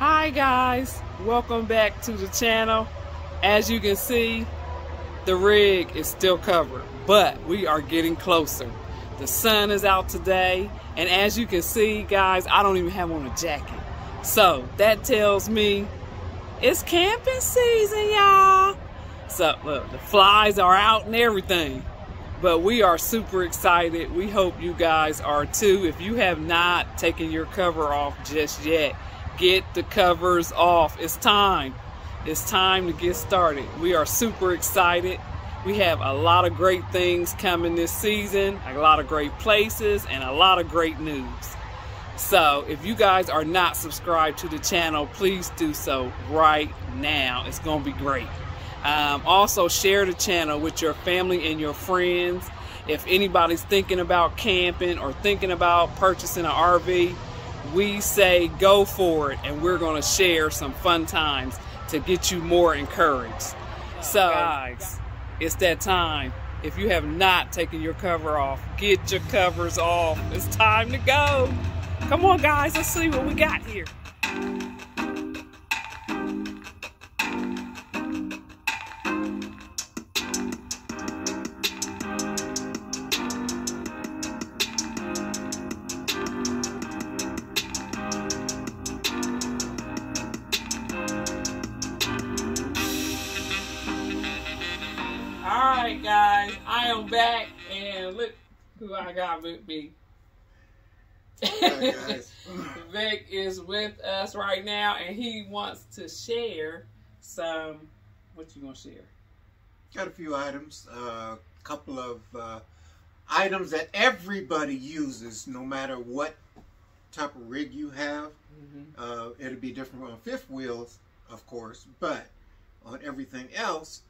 Hi guys, welcome back to the channel. As you can see, the rig is still covered, but we are getting closer. The sun is out today, and as you can see guys, I don't even have on a jacket. So that tells me it's camping season, y'all. So look, the flies are out and everything. But we are super excited. We hope you guys are too. If you have not taken your cover off just yet, get the covers off. It's time. It's time to get started. We are super excited. We have a lot of great things coming this season, a lot of great places, and a lot of great news. So if you guys are not subscribed to the channel, please do so right now. It's going to be great. Also share the channel with your family and your friends. If anybody's thinking about camping or thinking about purchasing an RV, we say go for it, and we're going to share some fun times to get you more encouraged. So guys, it's that time. If you have not taken your cover off, get your covers off. It's time to go. Come on guys, let's see what we got here. Alright guys, I am back, and look who I got with me. Right, guys. Vic is with us right now, and he wants to share some. What you gonna share? Got a few items, a couple of items that everybody uses, no matter what type of rig you have. It'll be different on fifth wheels, of course, but on everything else,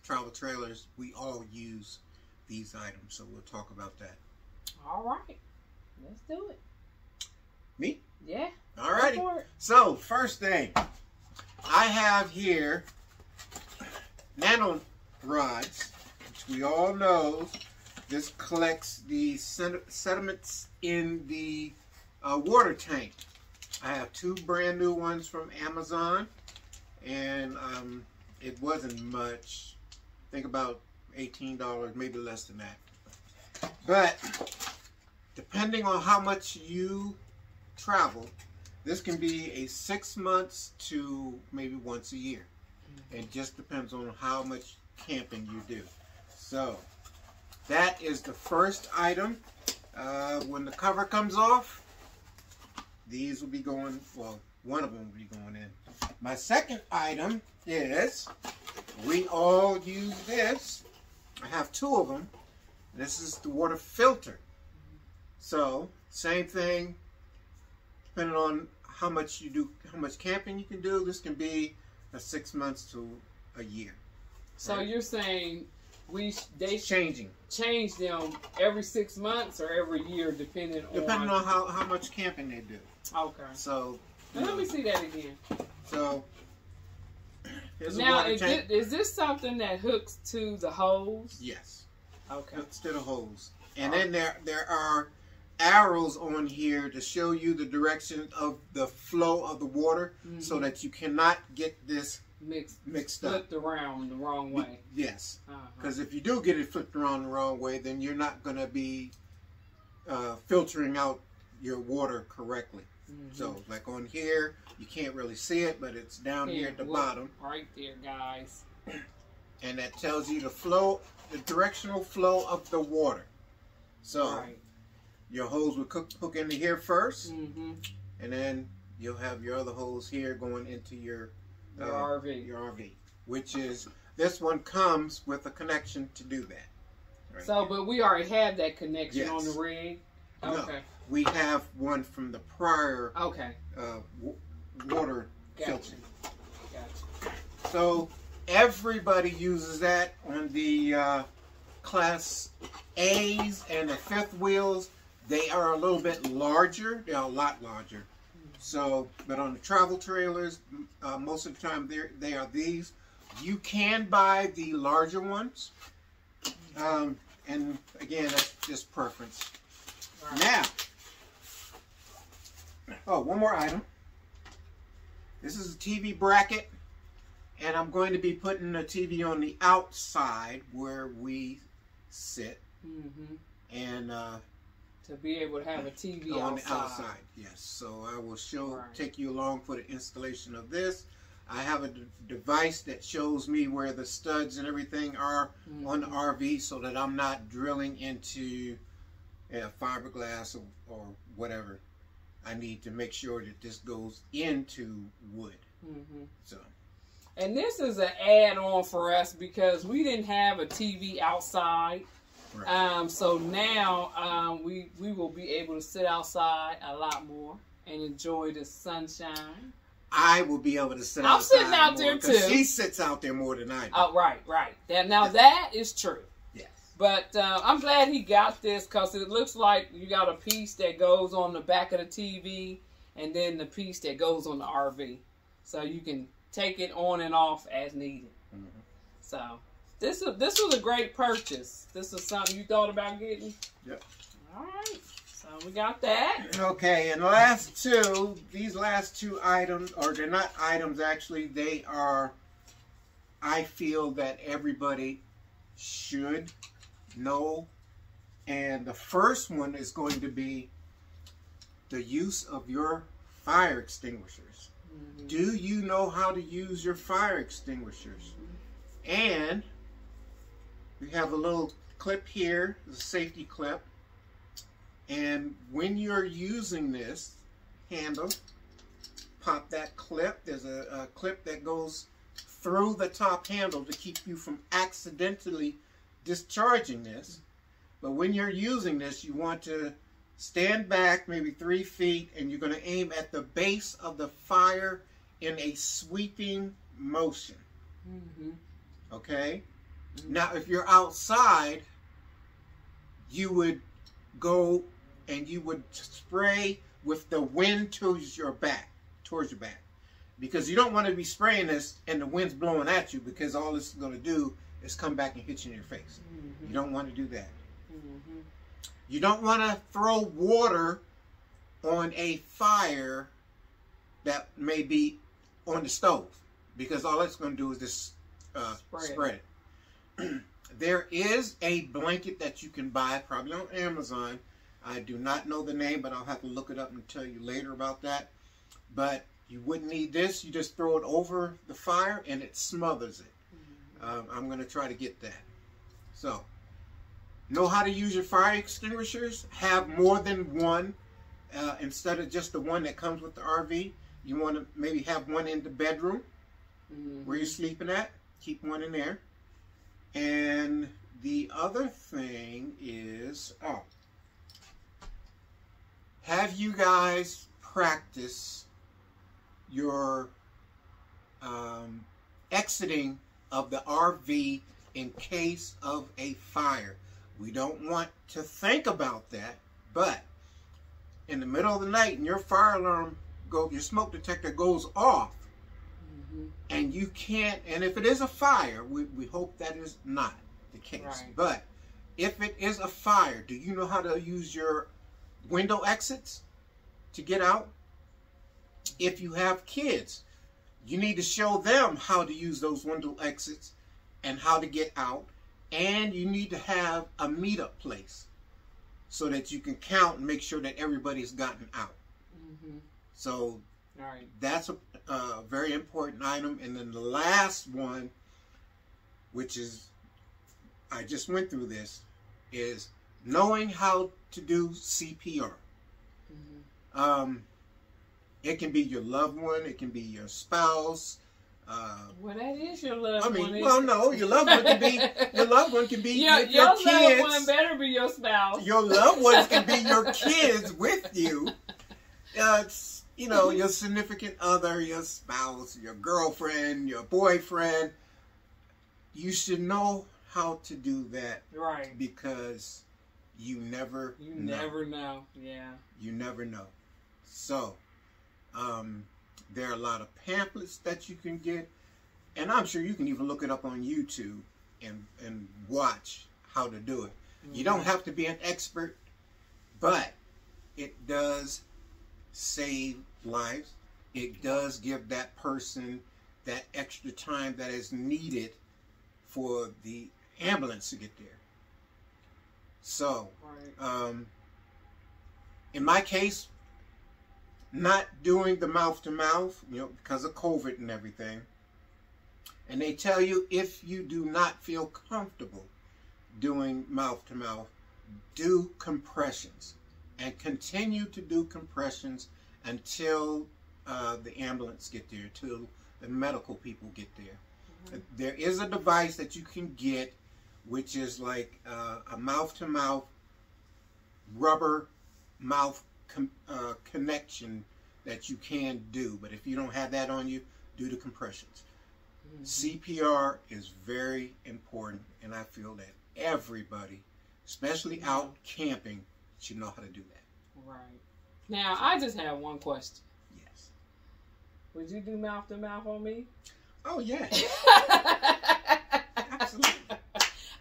travel trailers, we all use these items, so we'll talk about that. All right, let's do it. Me? Yeah. All righty. So first thing, I have here Nano Rods, which we all know. This collects the sediments in the water tank. I have two brand new ones from Amazon, and it wasn't much. I think about $18, maybe less than that. But depending on how much you travel, this can be a 6 months to maybe once a year. It just depends on how much camping you do. So that is the first item. When the cover comes off, these will be going, well, one of them will be going in. My second item is, we all use this. I have two of them. This is the water filter. So same thing, depending on how much you do, how much camping you can do. This can be a 6 months to a year. So right? You're saying they change them every 6 months or every year, depending on how much camping they do. Okay. So now, let me see that again. So now, is this something that hooks to the hose? Yes. Okay. Hooks to the hose, and then there are arrows on here to show you the direction of the flow of the water, so that you cannot get this mixed up, flipped around the wrong way. Yes, because if you do get it flipped around the wrong way, then you're not going to be filtering out your water correctly. So like on here, you can't really see it, but it's down here at the bottom. Right there, guys. And that tells you the flow, the directional flow of the water. So your hose will hook into here first, and then you'll have your other hose here going into your RV. Which is, this one comes with a connection to do that. Right so, but we already have that connection on the rig. Okay. No, we have one from the prior water filter. Gotcha. So everybody uses that on the Class A's and the fifth wheels. They are a little bit larger. They're a lot larger. So, but on the travel trailers, most of the time they are these. You can buy the larger ones. And again, that's just preference. Right. Now, oh, one more item. This is a TV bracket, and I'm going to be putting the TV on the outside where we sit. And to be able to have a TV on outside. the outside, yes. So I will take you along for the installation of this. I have a device that shows me where the studs and everything are on the RV, so that I'm not drilling into fiberglass or whatever. I need to make sure that this goes into wood. So, and this is an add-on for us because we didn't have a TV outside. Right. So now we will be able to sit outside a lot more and enjoy the sunshine. I will be able to sit outside. I'm sitting out there too. She sits out there more than I do. Oh, right. Now that is true. Yes. But I'm glad he got this because it looks like you got a piece that goes on the back of the TV and then the piece that goes on the RV. So you can take it on and off as needed. So this was a great purchase. This is something you thought about getting? Yep. All right. So we got that. Okay, and these last two items, or they're not items actually, they are, I feel that everybody should know. And the first one is going to be the use of your fire extinguishers. Do you know how to use your fire extinguishers? And we have a little clip here, a safety clip. And when you're using this handle, pop that clip. There's a clip that goes through the top handle to keep you from accidentally discharging this. But when you're using this, you want to stand back maybe 3 feet, and you're going to aim at the base of the fire in a sweeping motion. Okay? Now, if you're outside, you would go and you would spray with the wind towards your back, because you don't want to be spraying this and the wind's blowing at you, because all this is going to do is come back and hit you in your face. You don't want to do that. You don't want to throw water on a fire that may be on the stove, because all it's going to do is just spread it. There is a blanket that you can buy, probably on Amazon. I do not know the name, but I'll have to look it up and tell you later about that. But you wouldn't need this. You just throw it over the fire and it smothers it. I'm going to try to get that. So, know how to use your fire extinguishers. Have more than one. Instead of just the one that comes with the RV, you want to maybe have one in the bedroom where you're sleeping at. Keep one in there. And the other thing is, have you guys practice your exiting of the RV in case of a fire? We don't want to think about that, but in the middle of the night and your fire alarm your smoke detector goes off, and you can't, and if it is a fire, we hope that is not the case. Right. But if it is a fire, do you know how to use your window exits to get out? If you have kids, you need to show them how to use those window exits and how to get out. And you need to have a meetup place so that you can count and make sure that everybody's gotten out. So that's a very important item. And then the last one, which is, I just went through this, is knowing how to do CPR. It can be your loved one, it can be your spouse. Well, that is your loved one. Well, no, your loved one can be your kids. Your loved one better be your spouse. Your loved ones can be your kids with you. It's, your significant other, your spouse, your girlfriend, your boyfriend. You should know how to do that, right? Because you never know. Yeah. You never know. So, there are a lot of pamphlets that you can get, and I'm sure you can even look it up on YouTube and watch how to do it. You don't have to be an expert, but it does save lives. it does give that person that extra time that is needed for the ambulance to get there. So, in my case, not doing the mouth-to-mouth, you know, because of COVID and everything. And they tell you if you do not feel comfortable doing mouth-to-mouth, do compressions. And continue to do compressions until the ambulance get there, till the medical people get there. There is a device that you can get, which is like a mouth-to-mouth rubber mouth connection that you can do. But if you don't have that on you, do the compressions. CPR is very important, and I feel that everybody, especially out camping, should know how to do that. Right. Now, I just have one question. Yes. Would you do mouth-to-mouth on me? Oh, yeah. Absolutely.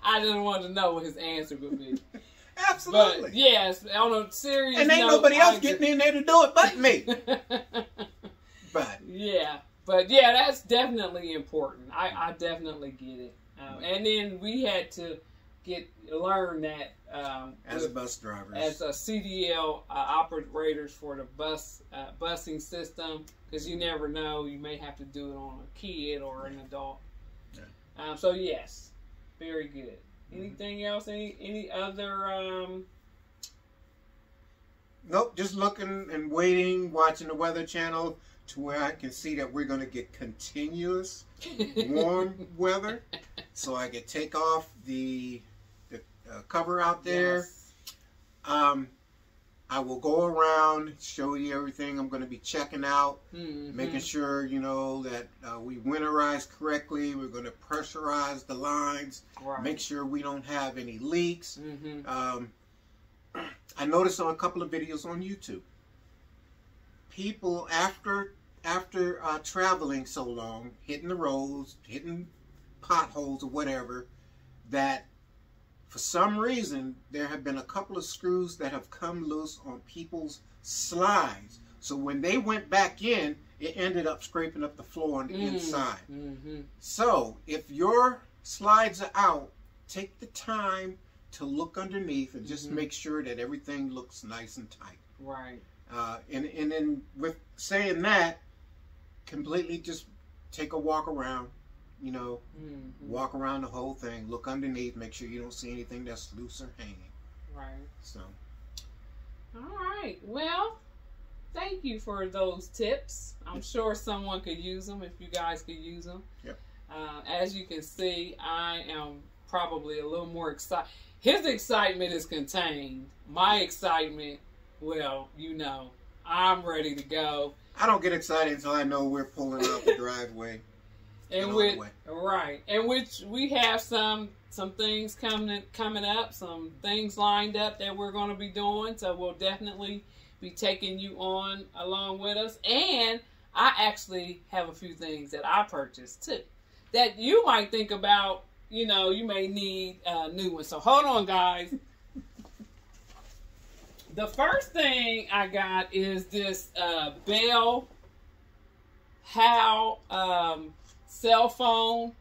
I just wanted to know what his answer would be. Absolutely. But, yes, on a serious and ain't note, nobody else getting in there to do it but me. But. Yeah. But, yeah, that's definitely important. I definitely get it. And then we had to learn that as bus drivers, as a CDL operators for the busing system, because you never know, you may have to do it on a kid or an adult. Yeah. So yes, very good. Anything else? Any other? Nope. Just looking and waiting, watching the Weather Channel to where I can see that we're going to get continuous warm weather, so I can take off the cover out there. Yes. I will go around, show you everything I'm going to be checking out, making sure, you know, that we winterize correctly. We're going to pressurize the lines, make sure we don't have any leaks. I noticed on a couple of videos on YouTube, people after traveling so long, hitting the roads, hitting potholes or whatever, that for some reason, there have been a couple of screws that have come loose on people's slides. So when they went back in, it ended up scraping up the floor on the inside. So if your slides are out, take the time to look underneath and just make sure that everything looks nice and tight. Right. And then with saying that, completely just take a walk around. You know, walk around the whole thing, look underneath, make sure you don't see anything that's loose or hanging. Right. So. All right. Well, thank you for those tips. I'm sure someone could use them if you guys could use them. Yep. As you can see, I am probably a little more excited. His excitement is contained. My excitement, well, you know, I'm ready to go. I don't get excited until I know we're pulling out the driveway. And which we have some things coming up, some things lined up that we're going to be doing. So we'll definitely be taking you on along with us. And I actually have a few things that I purchased too that you might think about. You know, you may need a new one. So hold on, guys. The first thing I got is this Bell cell phone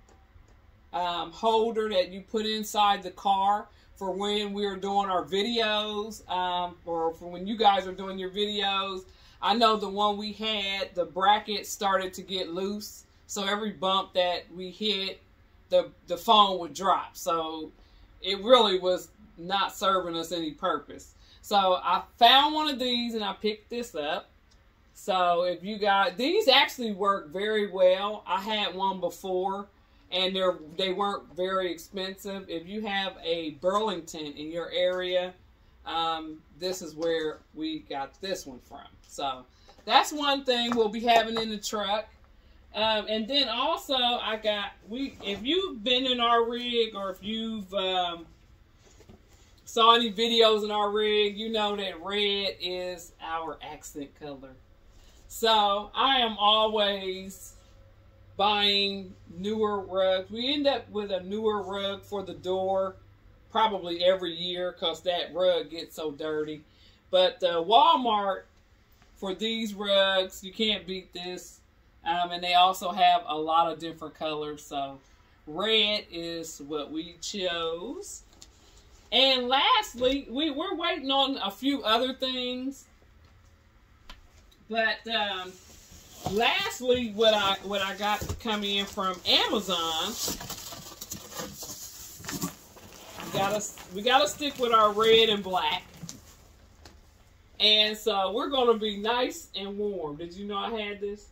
holder that you put inside the car for when we're doing our videos, or for when you guys are doing your videos. I know the one we had, the bracket started to get loose, so every bump that we hit, the phone would drop. So it really was not serving us any purpose. So I found one of these and I picked this up. So if you got, these actually work very well. I had one before and they weren't very expensive. If you have a Burlington in your area, this is where we got this one from. So that's one thing we'll be having in the truck. And then also if you've been in our rig, or if you've saw any videos in our rig, you know that red is our accent color. So I am always buying newer rugs. We end up with a newer rug for the door probably every year because that rug gets so dirty. But Walmart for these rugs. You can't beat this. And they also have a lot of different colors. So red is what we chose. And lastly, we're waiting on a few other things. But lastly, what I got coming in from Amazon, we gotta stick with our red and black. And so we're gonna be nice and warm. Did you know I had this?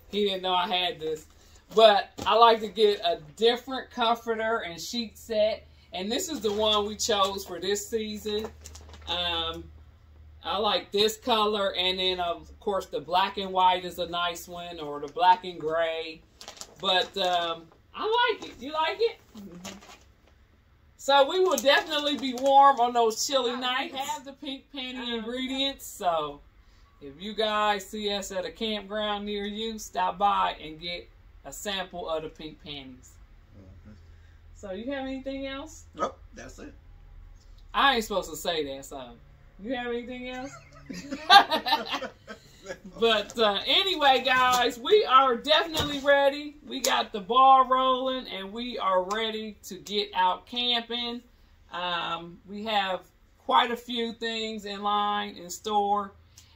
He didn't know I had this. But I like to get a different comforter and sheet set. And this is the one we chose for this season. I like this color. And then, of course, the black and white is a nice one. Or the black and gray. But I like it. You like it? Mm-hmm. So we will definitely be warm on those chilly nights. We have the pink panty ingredients. So if you guys see us at a campground near you, stop by and get a sample of the pink panties. Mm-hmm. So you have anything else? Nope, that's it. I ain't supposed to say that, so you have anything else? But anyway, guys, we are definitely ready. We got the ball rolling, and we are ready to get out camping. We have quite a few things in line, in store,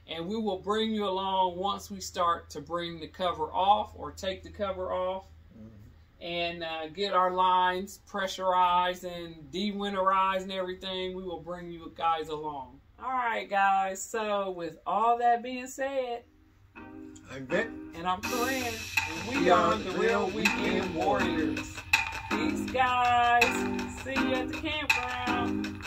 and we will bring you along once we start to bring the cover off or take the cover off. And get our lines pressurized and de-winterized and everything. We will bring you guys along. All right, guys. So with all that being said, I'm Vic. And I'm Kerin. And we are the Real Weekend Warriors. Peace, guys. See you at the campground.